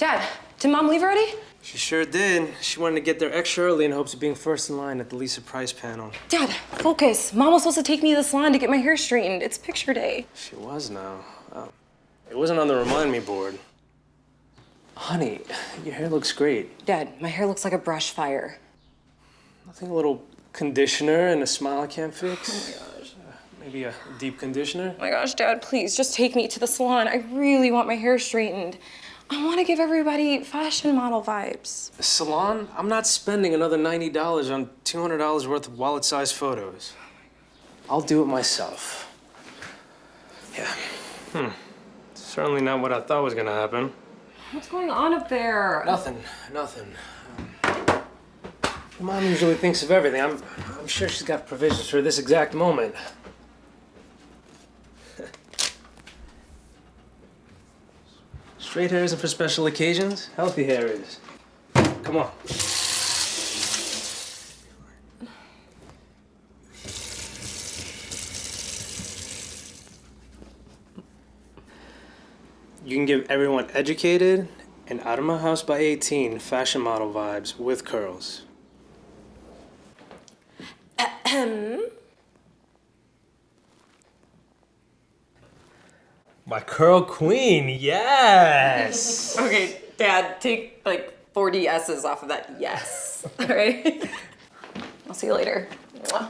Dad, did Mom leave already? She sure did. She wanted to get there extra early in hopes of being first in line at the Lissette prize panel. Dad, focus. Mom was supposed to take me to the salon to get my hair straightened. It's picture day. She was now. It wasn't on the remind me board. Honey, your hair looks great. Dad, my hair looks like a brush fire. Nothing a little conditioner and a smile can't fix? Oh my gosh. Maybe a deep conditioner? Oh my gosh, Dad, please just take me to the salon. I really want my hair straightened. I want to give everybody fashion model vibes. The salon? I'm not spending another $90 on $200 worth of wallet-sized photos. I'll do it myself. Yeah. Certainly not what I thought was gonna happen. What's going on up there? Nothing. Your mom usually thinks of everything. I'm sure she's got provisions for this exact moment. Straight hair isn't for special occasions. Healthy hair is. Come on. You can give everyone educated and out of my house by 18 fashion model vibes with curls. My curl queen, yes! Okay, Dad, take like 40 S's off of that yes. All right? I'll see you later. Mwah.